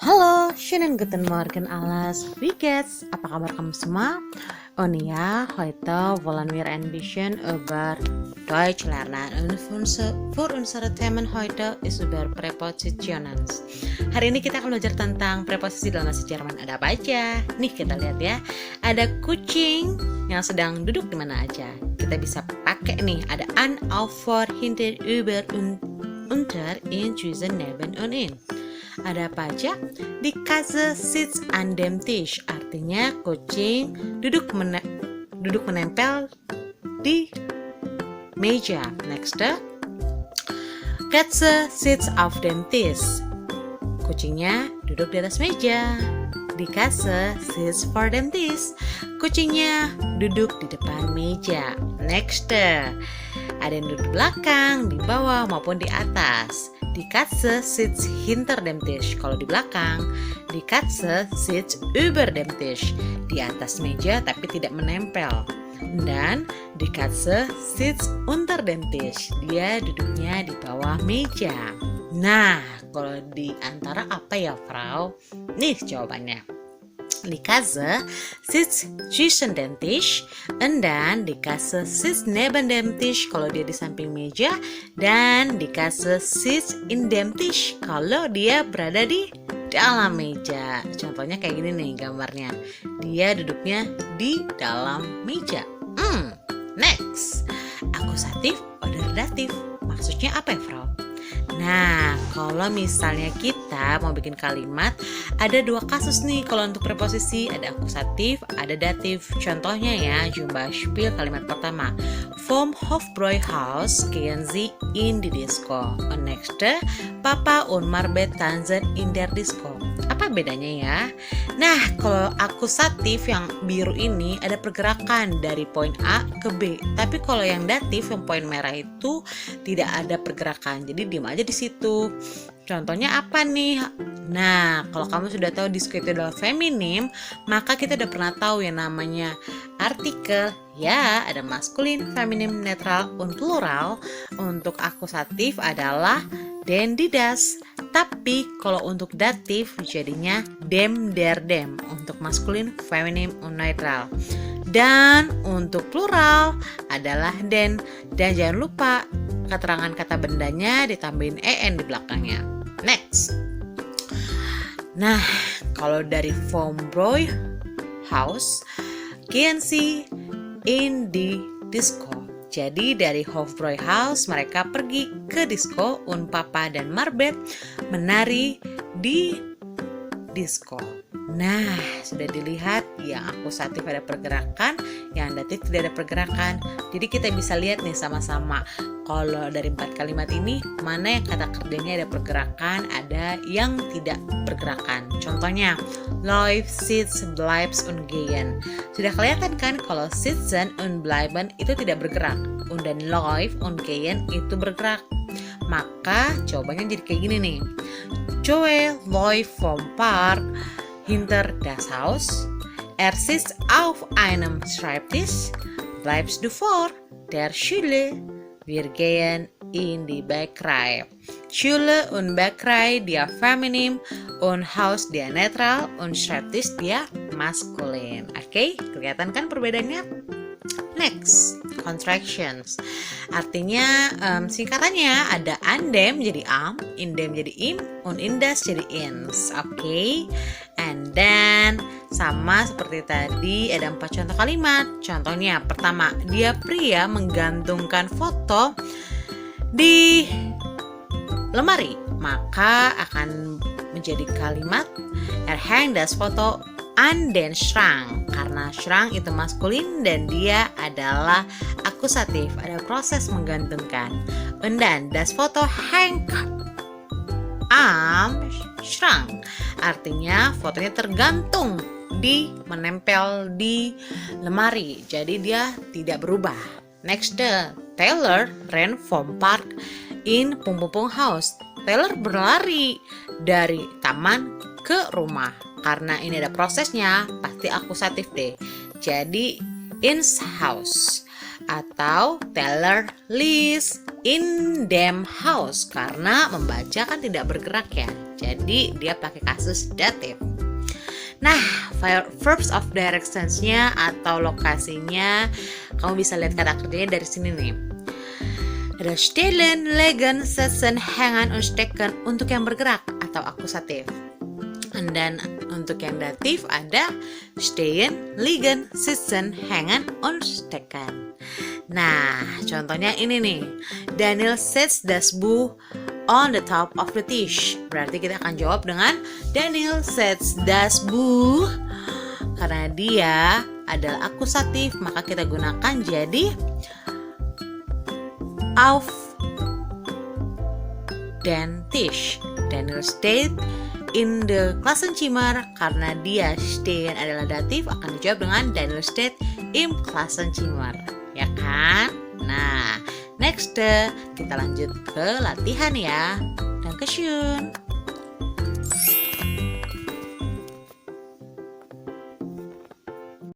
Hallo, schönen guten Morgen alles. Wie geht's? Apa kabar kamu semua? Und ja, heute wollen wir ein bisschen über Deutsch lernen. Und für unsere Themen heute ist über Präpositionen. Hari ini kita akan belajar tentang preposisi dalam bahasa Jerman. Ada apa aja? Nih kita lihat ya. Ada kucing yang sedang duduk di mana aja. Kita bisa pakai nih. Ada an, auf, vor, hinter, über, und unter, in, zwischen, neben, und in. Ada apa aja? Die Katze sitzt an dem Tisch. Artinya kucing duduk menempel di meja. Next, Katze sitzt auf dem Tisch. Kucingnya duduk di atas meja. Die Katze sitzt vor dem Tisch. Kucingnya duduk di depan meja. Next, ada yang duduk di belakang, di bawah maupun di atas. Die Katze sitzt hinter dem Tisch. Kalau di belakang, die Katze sitzt über dem Tisch. Di atas meja tapi tidak menempel. Dan die Katze sitzt unter dem Tisch. Dia duduknya di bawah meja. Nah, kalau di antara apa ya, Frau? Nih jawabannya. Die Katze sitzt zwischen dem Tisch, dan die Katze sitzt neben dem Tisch kalau dia di samping meja, dan die Katze sitzt in dem Tisch kalau dia berada di dalam meja. Contohnya kayak gini nih gambarnya. Dia duduknya di dalam meja. Next, akusatif order datif. Maksudnya apa ya, Frau? Nah, kalau misalnya kita mau bikin kalimat, ada dua kasus nih kalau untuk preposisi, ada akusatif, ada datif. Contohnya ya, Beispiel kalimat pertama. Vom Hofbräuhaus gehen Sie in die Disco. Next, Papa und Marbet tanzen in der Disco. Apa bedanya ya? Nah, kalau akusatif yang biru ini ada pergerakan dari poin A ke B. Tapi kalau yang datif yang poin merah itu tidak ada pergerakan. Jadi diam aja di situ. Contohnya apa nih? Nah, kalau kamu sudah tahu disco itu adalah feminim, maka kita udah pernah tahu yang namanya artikel. Ya, ada maskulin, feminim, netral, und plural. Untuk akusatif adalah den, die, das. Tapi kalau untuk datif jadinya dem, der, dem. Untuk maskulin, feminim, und netral. Dan untuk plural adalah den. Dan jangan lupa keterangan kata bendanya ditambahin en di belakangnya. Next. Nah, kalau dari Vom Bräuhaus gehen Sie in die Disco. Jadi dari Hofbräuhaus mereka pergi ke disco, und Papa dan Marbet menari di disco. Nah, sudah dilihat yang akusatif ada pergerakan, yang datif tidak ada pergerakan. Jadi kita bisa lihat nih sama-sama. Kalau dari 4 kalimat ini, mana yang kata kerjanya ada pergerakan, ada yang tidak pergerakan. Contohnya, läuft, sitzt, bleibt, und gehen. Sudah kelihatan kan kalau sitzen und bleiben itu tidak bergerak. Und dan läuft und gehen itu bergerak. Maka jawabannya jadi kayak gini nih. Joel läuft vom Park hinter das Haus. Sitzt auf einem Schreibtisch. Bleibst du vor der Schule? Wir gehen in die Bäckerei. Schule und Bäckerei dia feminim, und Haus dia netral, und Schreibtisch dia maskulin. Oke, kelihatan kan perbedaannya? Next, contractions. Artinya singkatannya ada andem jadi am, indem jadi im, und indas jadi ins. Oke. And then sama seperti tadi ada 4 contoh kalimat. Contohnya pertama, dia pria menggantungkan foto di lemari, maka akan menjadi kalimat hang das Foto an den Schrank, karena Schrank itu maskulin dan dia adalah akusatif, ada proses menggantungkan. Und dann das Foto hängt am Schrank, artinya fotonya tergantung menempel di lemari, jadi dia tidak berubah. Next, Taylor ran vom Park in Haus. Taylor berlari dari taman ke rumah. Karena ini ada prosesnya, pasti akusatif deh. Jadi ins house. Atau Teller lies in dem house, karena membaca kan tidak bergerak ya. Jadi dia pakai kasus datif. Nah, verbs of directions-nya atau lokasinya kamu bisa lihat kata kerjanya dari sini nih. Ada stellen, legen, setzen, hängen, und stecken untuk yang bergerak atau akusatif. Dan untuk yang datif ada stehen, liegen, sitzen, hängen, und stecken. Nah, contohnya ini nih. Daniel sets das Buch on the top of the dish. Berarti kita akan jawab dengan Daniel sets das Buch. Karena dia adalah akusatif, maka kita gunakan jadi auf den Tisch. Daniel steht in the Klassenzimmer. Karena dia stehen adalah datif, akan dijawab dengan Daniel steht im Klassenzimmer. Ya kan? Nah, next kita lanjut ke latihan ya. Dankeschön.